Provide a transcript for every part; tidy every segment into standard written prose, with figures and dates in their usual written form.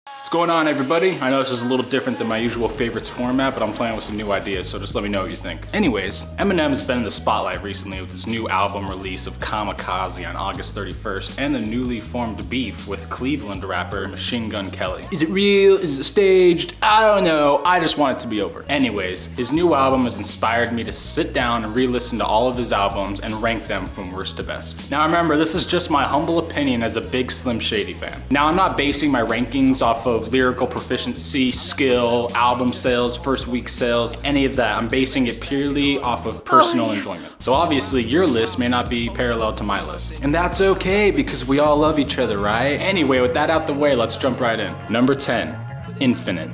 What's going on, everybody? I know this is a little different than my usual favorites format, but I'm playing with some new ideas, so just let me know what you think. Anyways, Eminem has been in the spotlight recently with his new album release of Kamikaze on August 31st and the newly formed beef with Cleveland rapper Machine Gun Kelly. Is it real? Is it staged? I don't know. I just want it to be over. Anyways, his new album has inspired me to sit down and re-listen to all of his albums and rank them from worst to best. Now remember, this is just my humble opinion as a big Slim Shady fan. Now I'm not basing my rankings off of lyrical proficiency, skill, album sales, first week sales, any of that. I'm basing it purely off of personal enjoyment. So obviously your list may not be parallel to my list. And that's okay because we all love each other, right? Anyway, with that out the way, let's jump right in. Number 10, Infinite.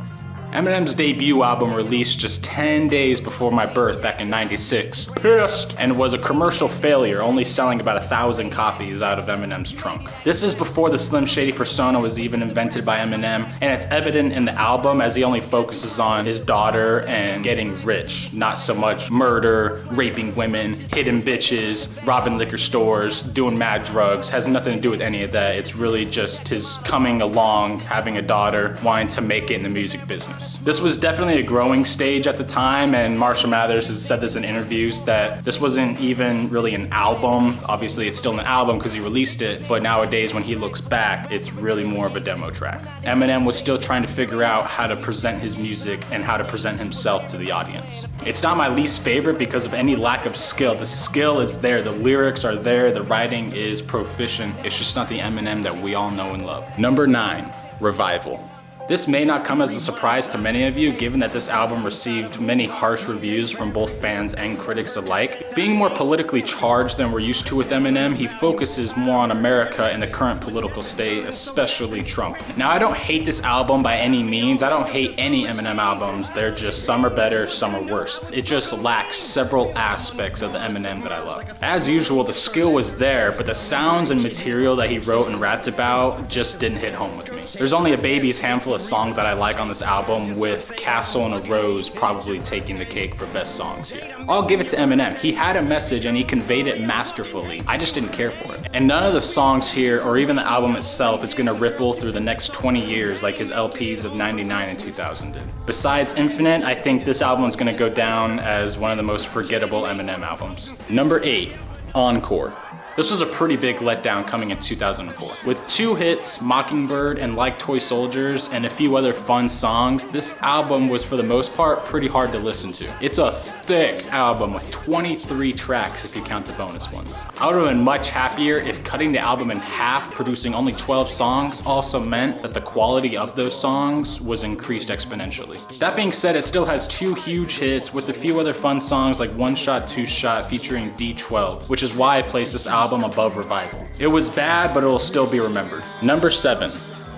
Eminem's debut album released just 10 days before my birth back in '96, pissed, and was a commercial failure, only selling about 1,000 copies out of Eminem's trunk. This is before the Slim Shady persona was even invented by Eminem, and it's evident in the album as he only focuses on his daughter and getting rich, not so much murder, raping women, hitting bitches, robbing liquor stores, doing mad drugs. Has nothing to do with any of that. It's really just his coming along, having a daughter, wanting to make it in the music business. This was definitely a growing stage at the time, and Marshall Mathers has said this in interviews that this wasn't even really an album. Obviously it's still an album because he released it, but nowadays when he looks back, it's really more of a demo track. Eminem was still trying to figure out how to present his music and how to present himself to the audience. It's not my least favorite because of any lack of skill. The skill is there, the lyrics are there, the writing is proficient. It's just not the Eminem that we all know and love. Number 9, Revival. This may not come as a surprise to many of you, given that this album received many harsh reviews from both fans and critics alike. Being more politically charged than we're used to with Eminem, he focuses more on America and the current political state, especially Trump. Now, I don't hate this album by any means. I don't hate any Eminem albums. They're just, some are better, some are worse. It just lacks several aspects of the Eminem that I love. As usual, the skill was there, but the sounds and material that he wrote and rapped about just didn't hit home with me. There's only a baby's handful of songs that I like on this album, with Castle and a Rose probably taking the cake for best songs here. I'll give it to Eminem. He had a message and he conveyed it masterfully. I just didn't care for it. And none of the songs here, or even the album itself, is gonna ripple through the next 20 years like his LPs of '99 and 2000 did. Besides Infinite, I think this album is gonna go down as one of the most forgettable Eminem albums. Number 8, Encore. This was a pretty big letdown coming in 2004. With 2 hits, Mockingbird and Like Toy Soldiers, and a few other fun songs, this album was for the most part pretty hard to listen to. It's a thick album with 23 tracks if you count the bonus ones. I would have been much happier if cutting the album in half, producing only 12 songs, also meant that the quality of those songs was increased exponentially. That being said, it still has 2 huge hits with a few other fun songs like One Shot, Two Shot featuring D12, which is why I placed this album above Revival. It was bad, but it'll still be remembered. Number 7,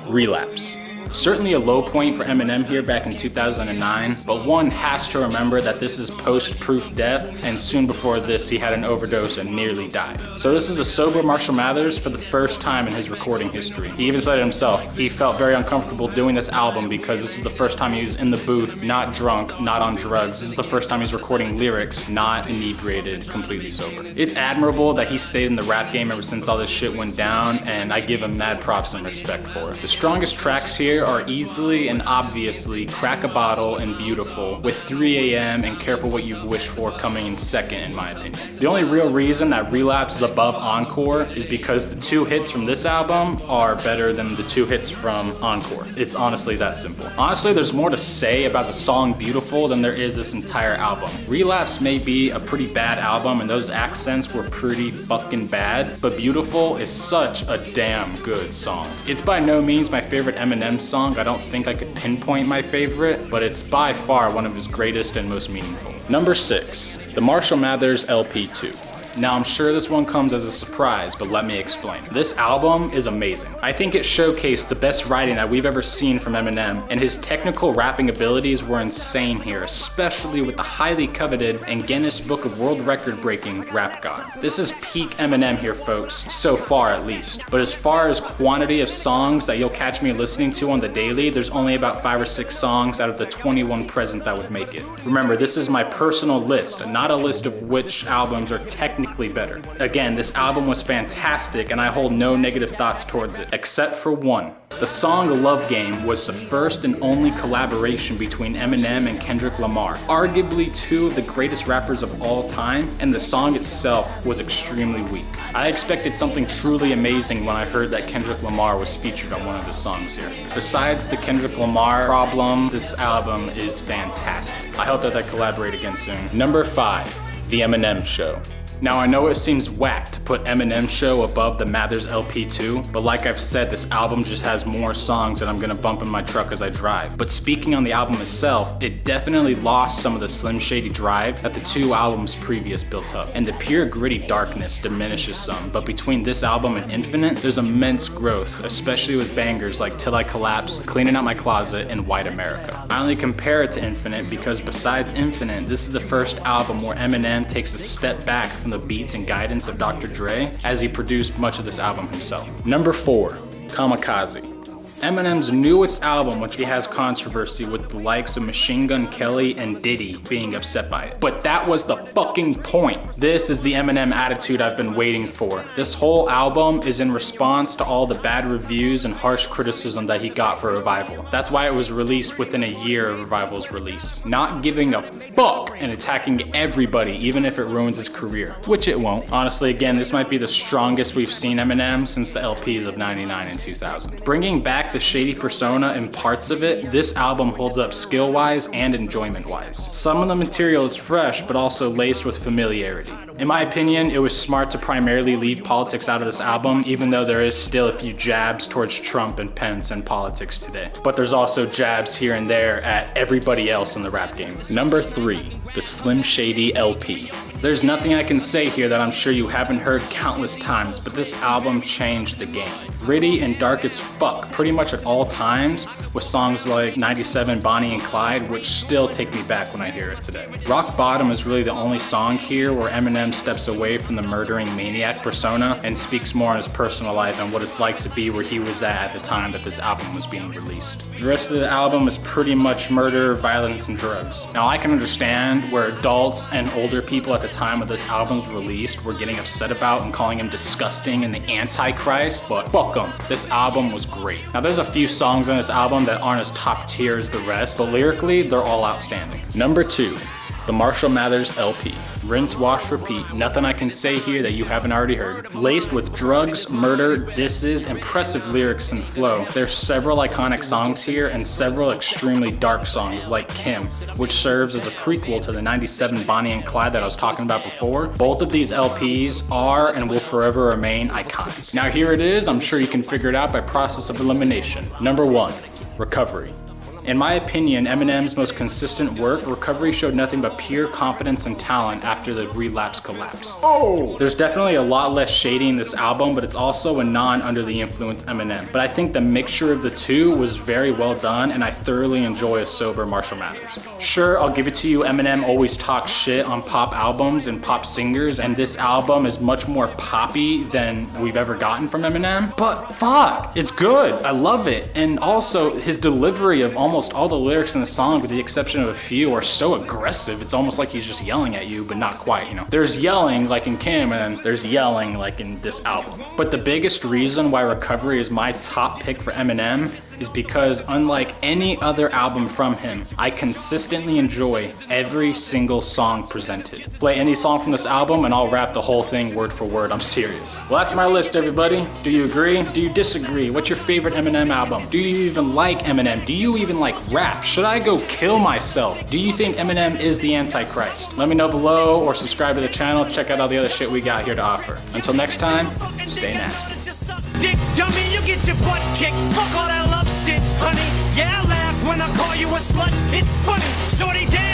Relapse. Certainly a low point for Eminem here back in 2009, but one has to remember that this is post-proof death, and soon before this he had an overdose and nearly died. So this is a sober Marshall Mathers for the first time in his recording history. He even said it himself. He felt very uncomfortable doing this album because this is the first time he was in the booth, not drunk, not on drugs. This is the first time he's recording lyrics, not inebriated, completely sober. It's admirable that he stayed in the rap game ever since all this shit went down, and I give him mad props and respect for it. The strongest tracks here are easily and obviously Crack a Bottle and Beautiful, with 3 AM and Careful What You Wish For coming in second in my opinion. The only real reason that Relapse is above Encore is because the 2 hits from this album are better than the 2 hits from Encore. It's honestly that simple. Honestly, there's more to say about the song Beautiful than there is this entire album. Relapse may be a pretty bad album and those accents were pretty fucking bad, but Beautiful is such a damn good song. It's by no means my favorite Eminem song. I don't think I could pinpoint my favorite, but it's by far one of his greatest and most meaningful. Number 6, the Marshall Mathers LP2. Now I'm sure this one comes as a surprise, but let me explain. This album is amazing. I think it showcased the best writing that we've ever seen from Eminem, and his technical rapping abilities were insane here, especially with the highly coveted and Guinness Book of World Record breaking Rap God. This is peak Eminem here, folks, so far at least. But as far as quantity of songs that you'll catch me listening to on the daily, there's only about 5 or 6 songs out of the 21 present that would make it. Remember, this is my personal list, not a list of which albums are technically drastically better. Again, this album was fantastic and I hold no negative thoughts towards it, except for one. The song Love Game was the first and only collaboration between Eminem and Kendrick Lamar, arguably two of the greatest rappers of all time, and the song itself was extremely weak. I expected something truly amazing when I heard that Kendrick Lamar was featured on one of the songs here. Besides the Kendrick Lamar problem, this album is fantastic. I hope that they collaborate again soon. Number 5, The Eminem Show. Now I know it seems whack to put Eminem Show above the Mathers LP2, but like I've said, this album just has more songs that I'm gonna bump in my truck as I drive. But speaking on the album itself, it definitely lost some of the Slim Shady drive that the two albums previous built up, and the pure gritty darkness diminishes some. But between this album and Infinite, there's immense growth, especially with bangers like Till I Collapse, Cleaning Out My Closet, and White America. I only compare it to Infinite because besides Infinite, this is the first album where Eminem takes a step back from the beats and guidance of Dr. Dre, as he produced much of this album himself. Number 4, Kamikaze. Eminem's newest album, which he has controversy with the likes of Machine Gun Kelly and Diddy being upset by it. But that was the fucking point. This is the Eminem attitude I've been waiting for. This whole album is in response to all the bad reviews and harsh criticism that he got for Revival. That's why it was released within a year of Revival's release. Not giving a fuck and attacking everybody, even if it ruins his career, which it won't. Honestly, again, this might be the strongest we've seen Eminem since the LPs of 99 and 2000. Bringing back the Shady persona and parts of it, this album holds up skill-wise and enjoyment-wise. Some of the material is fresh, but also laced with familiarity. In my opinion, it was smart to primarily leave politics out of this album, even though there is still a few jabs towards Trump and Pence and politics today. But there's also jabs here and there at everybody else in the rap game. Number 3, the Slim Shady LP. There's nothing I can say here that I'm sure you haven't heard countless times, but this album changed the game. Gritty and dark as fuck, pretty much at all times, with songs like 97 Bonnie and Clyde, which still take me back when I hear it today. Rock Bottom is really the only song here where Eminem steps away from the murdering maniac persona and speaks more on his personal life and what it's like to be where he was at the time that this album was being released. The rest of the album is pretty much murder, violence, and drugs. Now I can understand where adults and older people at the time of this album's released were getting upset about and calling him disgusting and the Antichrist, but fuck them. This album was great. Now there's a few songs on this album that aren't as top tier as the rest, but lyrically, they're all outstanding. Number 2, the Marshall Mathers LP. Rinse, wash, repeat. Nothing I can say here that you haven't already heard. Laced with drugs, murder, disses, impressive lyrics and flow. There's several iconic songs here and several extremely dark songs like Kim, which serves as a prequel to the 97 Bonnie and Clyde that I was talking about before. Both of these LPs are and will forever remain iconic. Now here it is. I'm sure you can figure it out by process of elimination. Number 1, Recovery. In my opinion, Eminem's most consistent work, Recovery showed nothing but pure confidence and talent after the Relapse collapse. Oh! There's definitely a lot less Shady in this album, but it's also a non-under the influence Eminem. But I think the mixture of the two was very well done, and I thoroughly enjoy a sober Marshall Mathers. Sure, I'll give it to you, Eminem always talks shit on pop albums and pop singers, and this album is much more poppy than we've ever gotten from Eminem, but fuck, it's good. I love it. And also, his delivery of almost all the lyrics in the song, with the exception of a few, are so aggressive. It's almost like he's just yelling at you, but not quite, you know. There's yelling like in Kim, and then there's yelling like in this album. But the biggest reason why Recovery is my top pick for Eminem is because unlike any other album from him, I consistently enjoy every single song presented. Play any song from this album and I'll rap the whole thing word for word. I'm serious. Well, that's my list, everybody. Do you agree? Do you disagree? What's your favorite Eminem album? Do you even like Eminem? Do you even like rap? Should I go kill myself? Do you think Eminem is the Antichrist? Let me know below or subscribe to the channel. Check out all the other shit we got here to offer. Until next time, stay nasty. Dick dummy, you get your butt kicked. Fuck all that love shit, honey. Yeah, I laugh when I call you a slut. It's funny, shorty, damn.